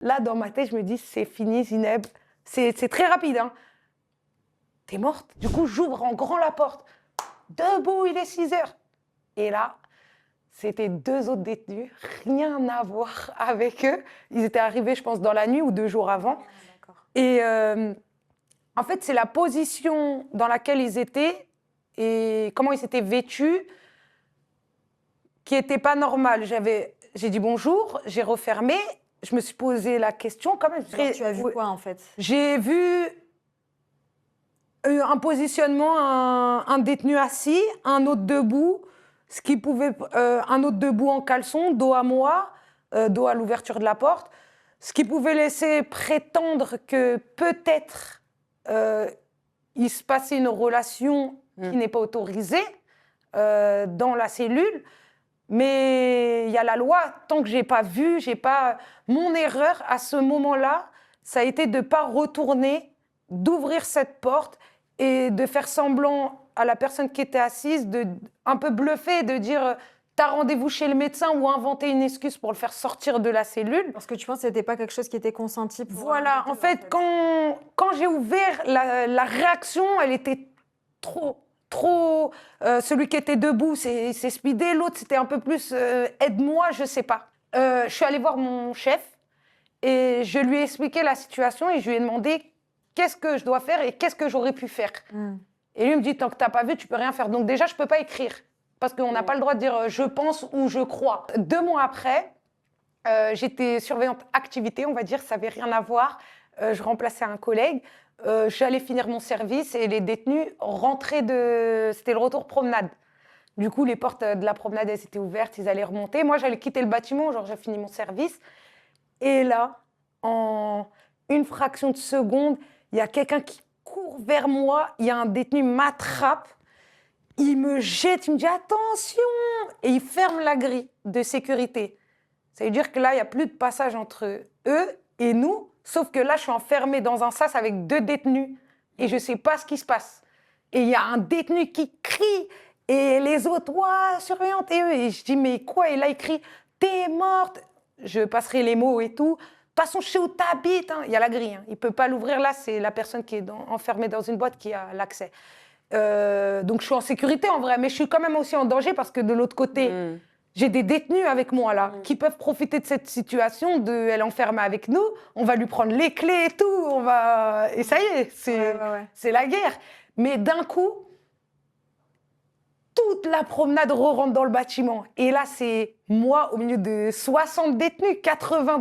Là, dans ma tête, je me dis, c'est fini, Zineb. C'est très rapide, hein. T'es morte. Du coup, j'ouvre en grand la porte. Debout, il est 6 heures. Et là, c'était 2 autres détenus, rien à voir avec eux. Ils étaient arrivés, je pense, dans la nuit ou 2 jours avant. Et en fait, c'est la position dans laquelle ils étaient et comment ils étaient vêtus qui n'était pas normale. J'ai dit bonjour, j'ai refermé, je me suis posé la question quand même. Alors, tu as vu quoi en fait? J'ai vu un positionnement, un détenu assis, un autre debout, un autre debout en caleçon, dos à moi, dos à l'ouverture de la porte, ce qui pouvait laisser prétendre que peut-être il se passait une relation qui n'est pas autorisée dans la cellule. Mais il y a la loi, tant que j'ai pas vu, Mon erreur à ce moment-là, ça a été de ne pas retourner, d'ouvrir cette porte et de faire semblant à la personne qui était assise, un peu bluffer, de dire t'as rendez-vous chez le médecin ou inventer une excuse pour le faire sortir de la cellule. Parce que tu penses que c'était pas quelque chose qui était consenti pour... Voilà, en fait, quand j'ai ouvert, la réaction, elle était trop... celui qui était debout, c'est speedé. L'autre, c'était un peu plus aide-moi, je sais pas. Je suis allée voir mon chef et je lui ai expliqué la situation et je lui ai demandé qu'est-ce que je dois faire et qu'est-ce que j'aurais pu faire. Et lui me dit, tant que t'as pas vu, tu peux rien faire. Donc déjà, je peux pas écrire parce qu'on n'a pas le droit de dire je pense ou je crois. 2 mois après, j'étais surveillante activité, on va dire, ça avait rien à voir. Je remplaçais un collègue. J'allais finir mon service et les détenus rentraient C'était le retour promenade. Du coup, les portes de la promenade, elles étaient ouvertes, ils allaient remonter. Moi, j'allais quitter le bâtiment, genre j'ai fini mon service. Et là, en une fraction de seconde, il y a quelqu'un qui court vers moi, il y a un détenu m'attrape, il me jette, il me dit « Attention !» et il ferme la grille de sécurité. Ça veut dire que là, il n'y a plus de passage entre eux et nous, sauf que là, je suis enfermée dans un sas avec 2 détenus et je ne sais pas ce qui se passe. Et il y a un détenu qui crie et les autres, « Ouah, surveillante !» Et je dis « Mais quoi ?» Et là, il crie « T'es morte !» Je passerai les mots et tout. De toute façon, je sais où t'habites. Il y a la grille. Il ne peut pas l'ouvrir là. C'est la personne qui est enfermée dans une boîte qui a l'accès. Donc, je suis en sécurité en vrai. Mais je suis quand même aussi en danger parce que de l'autre côté, j'ai des détenus avec moi là qui peuvent profiter de cette situation. Elle est enfermée avec nous. On va lui prendre les clés et tout. Et ça y est, c'est la guerre. Mais d'un coup, toute la promenade re-rentre dans le bâtiment. Et là, c'est moi au milieu de 60 détenus, 80